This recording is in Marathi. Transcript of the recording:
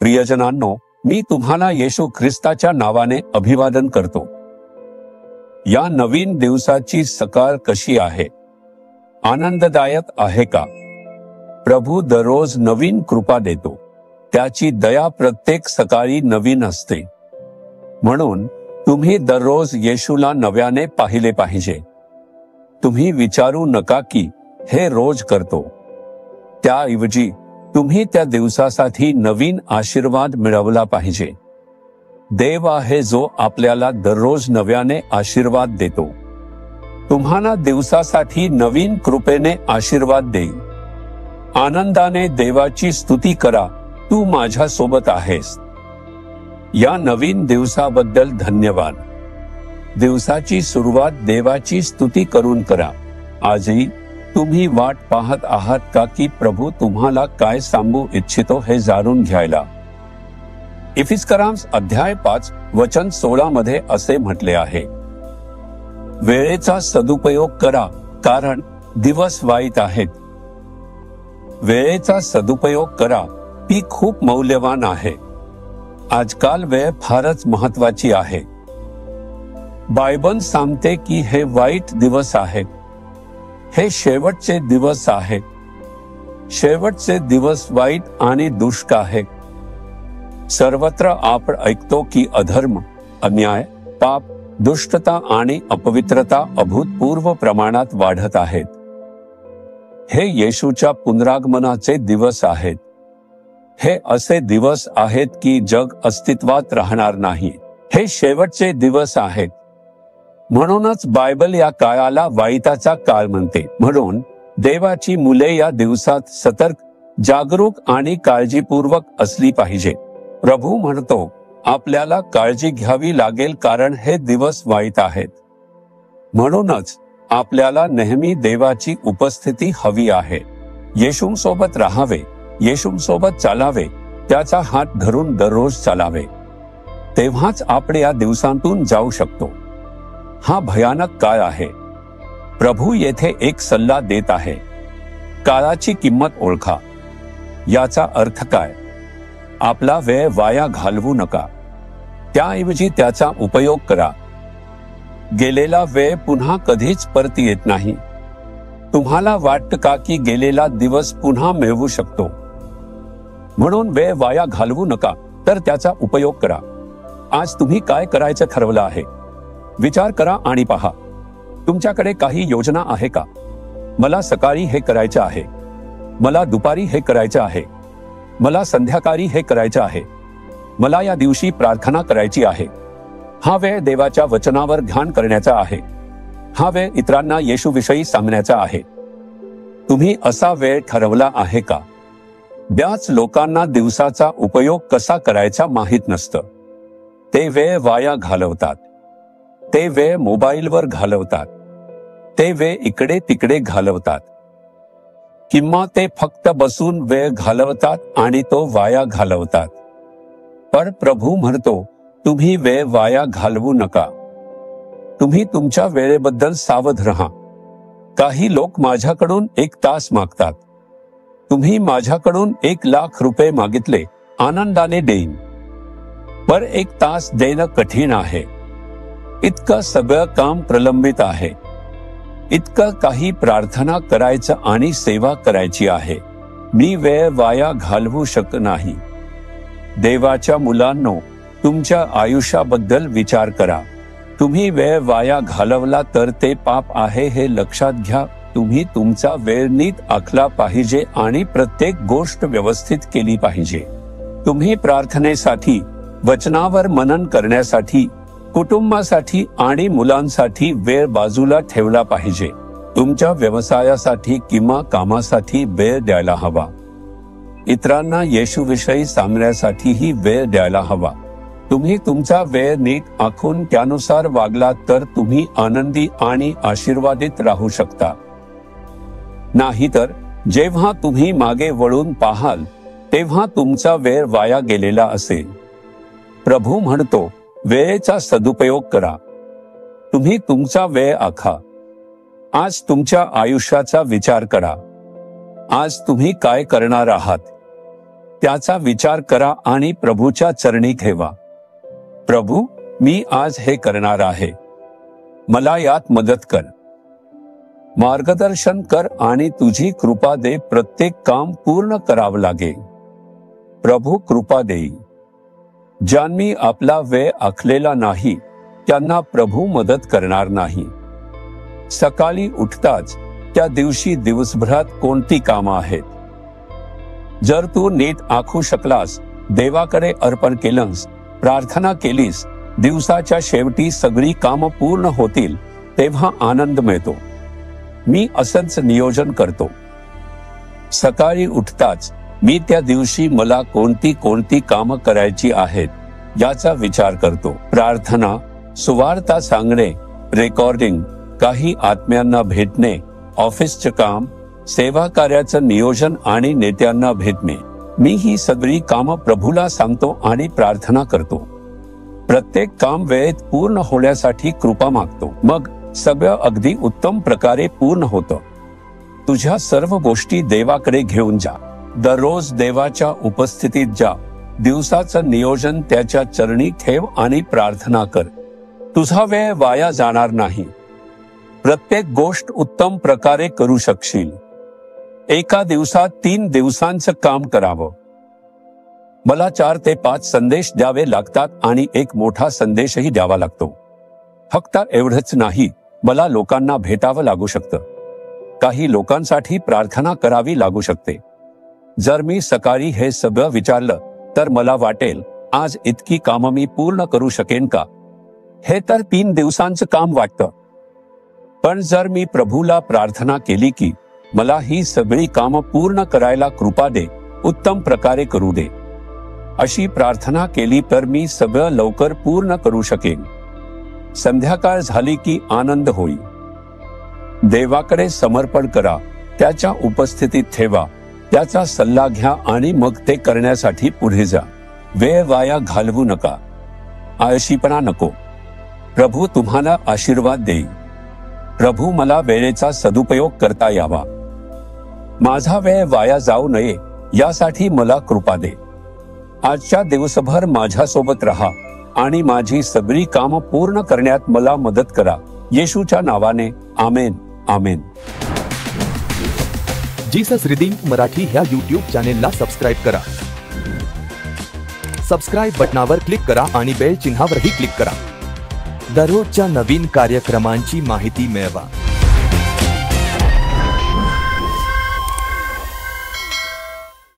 प्रियजनांनो, मी तुम्हाला येशू ख्रिस्ताच्या नावाने अभिवादन करतो। या नवीन दिवसाची सकाळ कशी आहे? आनंददायक आहे का? प्रभू दररोज नवीन कृपा देतो। त्याची दया प्रत्येक सकाळी नवीन असते। म्हणून तुम्ही दररोज येशूला नव्याने पाहिले पाहिजे। तुम्ही विचारू नका की हे रोज करतो। त्याऐवजी तुम्ही त्या दिवसासाठी नवीन आशीर्वाद मिळवला पाहिजे। देव आहे जो आपल्याला दररोज नव्याने आशीर्वाद देतो। तुम्हाला दिवसासाठी नवीन कृपेने आशीर्वाद देईल। आनंदाने देवाची स्तुती करा, तू माझ्या सोबत आहेस। या नवीन दिवसाबद्दल धन्यवाद। दिवसाची सुरुवात देवाची स्तुती करून करा। आजही तुम्ही वाट पाहत आहात का की प्रभू तुम्हाला काय सांगू इच्छितो हे जाणून घ्यायला? इफिस्करांस अध्याय 5 वचन 16 मध्ये असे म्हटले आहे, वेळेचा सदुपयोग करा कारण दिवस वाईट आहेत। वेळेचा सदुपयोग करा, ती खूप मौल्यवान आहे। आजकाल वेळ फारच महत्वाची आहे। बायबल सांगते की हे वाईट दिवस आहेत। हे शेवटचे दिवस आहेत। शेवटचे दिवस वाईट आणि दुष्ट आहेत। सर्वत्र आपण ऐकतो की अधर्म, अन्याय, पाप, दुष्टता आणि अपवित्रता अभूतपूर्व प्रमाणात वाढत आहेत। हे येशूच्या पुनरागमनाचे दिवस आहेत। हे असे दिवस आहेत की जग अस्तित्वात राहणार नाही। हे शेवटचे दिवस आहेत। म्हणूनच बायबल या काळाला वाईटाचा काळ म्हणते। म्हणून देवाची मुले या दिवसात सतर्क, जागरूक आणि काळजीपूर्वक असली पाहिजे। प्रभू म्हणतो, आपल्याला काळजी घ्यावी लागेल कारण हे दिवस वाईट आहेत। म्हणूनच आपल्याला नेहमी देवाची उपस्थिती हवी आहे। येशूंसोबत राहावे, येशूंसोबत चालावे, त्याचा हात धरून दररोज चालावे। तेव्हाच आपण या दिवसांतून जाऊ शकतो। हा भयानक काळ आहे। प्रभू येथे एक सल्ला देत आहे, काळाची किंमत ओळखा। याचा अर्थ काय? आपला वेळ वाया घालवू नका, त्याऐवजी त्याचा उपयोग करा। गेलेला वेळ पुन्हा कधीच परत येत नाही। तुम्हाला वाटतं का की गेलेला दिवस पुन्हा मिळवू शकतो? म्हणून वेळ वाया घालवू नका, तर त्याचा उपयोग करा। आज तुम्ही काय करायचं ठरवलं आहे? विचार करा आणि पहा, तुमच्याकडे काही योजना आहे का? मला सकाळी हे करायचं आहे, मला दुपारी हे करायचं आहे, मला संध्याकाळी हे करायचं आहे, मला या दिवशी प्रार्थना करायची आहे। हा वेळ देवाच्या वचनावर ध्यान करण्याचा आहे। हा वेळ इतरांना येशूविषयी सांगण्याचा आहे। तुम्ही असा वेळ ठरवला आहे का? बऱ्याच लोकांना दिवसाचा उपयोग कसा करायचा माहित नसतं। ते वेळ वाया घालवतात। ते वेळ मोबाईलवर घालवतात। ते वेळ इकडे तिकडे घालवतात। किंवा ते फक्त बसून वेळ घालवतात आणि तो वाया घालवतात। पण प्रभू म्हणतो, तुम्ही वेळ वाया घालवू नका। तुम्ही तुमच्या वेळेबद्दल सावध राहा। काही लोक माझ्याकडून 1 तास मागतात। तुम्ही माझ्याकडून 1,00,000 रुपये मागितले, आनंदाने देईन। पर 1 तास देणं कठीण आहे। इतकं सगळं काम प्रलंबित आहे। इतकं काही प्रार्थना करायचं आणि सेवा करायची आहे। मी वेळ वाया घालवू शकत नाही। देवाच्या मुलांनो, तुमच्या आयुष्याबद्दल विचार करा। तुम्ही वेळ वाया घालवला तर ते पाप आहे हे लक्षात घ्या। तुम्ही तुमचा वेळ नीट आखला पाहिजे आणि प्रत्येक गोष्ट व्यवस्थित केली पाहिजे। तुम्ही प्रार्थनेसाठी, वचनावर मनन करण्यासाठी, कुटुंबासाठी आणि मुलांसाठी वेळ बाजूला ठेवला पाहिजे। तुमच्या व्यवसायासाठी किंवा कामासाठी वेळ द्यायला हवा। इतरांना येशूविषयी सांगण्यासाठीही वेळ द्यायला हवा। तुम्ही तुमचा वेळ नीट आखून त्यानुसार वागलात तर तुम्ही आनंदी आणि आशीर्वादित राहू शकता। नाहीतर जेव्हा तुम्ही मागे वळून पाहाल तेव्हा तुमचा वेळ वाया गेलेला असेल। प्रभू म्हणतो, वेळेचा सदुपयोग करा। तुम्ही तुमचा वेळ आखा। आज तुमच्या आयुष्याचा विचार करा। आज तुम्ही काय करणार आहात? त्याचा विचार करा आणि प्रभूच्या चरणी ठेवा. प्रभू, मी आज हे करणार आहे, मला यात मदत कर. मार्गदर्शन कर आणि तुझी कृपा दे. प्रत्येक काम पूर्ण करावं लागेल. प्रभू कृपा देई. ज्यांनी आपला वेळ आखलेला नाही त्यांना प्रभू मदत करणार नाही. सकाळी उठताच त्या दिवशी दिवसभरात कोणती कामं आहेत? जर तू नीट आखू शकलास, देवाकडे अर्पण केलंस, प्रार्थना केलीस, दिवसाच्या शेवटी सगळी कामं पूर्ण होतील, तेव्हा आनंद मिळतो. मी असंच नियोजन करतो. सकाळी उठताच मी त्या दिवशी मला कोणती कोणती कामं करायची आहेत याचा विचार करतो. प्रार्थना, सुवार्ता सांगणे, रेकॉर्डिंग, काही आत्म्यांना भेटणे, ऑफिसचं काम, सेवा कार्याचं नियोजन आणि नेत्यांना भेटणे. मी ही सगळी कामं प्रभूला सांगतो आणि प्रार्थना करतो. प्रत्येक काम वेळेत पूर्ण होण्यासाठी कृपा मागतो. मग सगळं अगदी उत्तम प्रकारे पूर्ण होतं. तुझ्या सर्व गोष्टी देवाकडे घेऊन जा. दररोज देवाच्या उपस्थितीत जा. दिवसाचं नियोजन त्याच्या चरणी ठेव आणि प्रार्थना कर. तुझा वेळ वाया जाणार नाही. प्रत्येक गोष्ट उत्तम प्रकारे करू शकशील. एका दिवसात 3 दिवसांचं काम करावं. मला 4 ते 5 संदेश द्यावे लागतात आणि एक मोठा संदेशही द्यावा लागतो. फक्त एवढंच नाही, मला लोकांना भेटावं लागू शकतं. काही लोकांसाठी प्रार्थना करावी लागू शकते. जर मी सकाळी हे सगळं विचारलं तर मला वाटेल, आज इतकी कामं मी पूर्ण करू शकेन का? हे तर 3 दिवसांचं काम वाटतं. पण जर मी प्रभूला प्रार्थना केली की मला ही सगळी कामं पूर्ण करायला कृपा दे, उत्तम प्रकारे करू दे, अशी प्रार्थना केली तर मी सगळं लवकर पूर्ण करू शकेन. संध्याकाळ झाली की आनंद होईल. देवाकडे समर्पण करा, त्याच्या उपस्थितीत ठेवा, त्याचा सल्ला घ्या आणि मग ते करण्यासाठी पुढे जा. वेळ वाया घालवू नका. आळशीपणा नको. प्रभू तुम्हाला आशीर्वाद देईल. प्रभू मला वेळेचा सदुपयोग करता यावा. माझा वेळ वाया जाऊ नये यासाठी मला कृपा दे. आजच्या दिवसभर माझ्यासोबत राहा आणि माझी सगळी कामं पूर्ण करण्यात मला मदत करा. येशूच्या नावाने आमेन. आमेन. जीसस रिडीम्ड मराठी ह्या YouTube चॅनेलला सबस्क्राईब करा. सबस्क्राईब बटनावर क्लिक करा आणि बेल चिन्हावरही क्लिक करा. दररोजच्या नवीन कार्यक्रमांची माहिती मिळवा.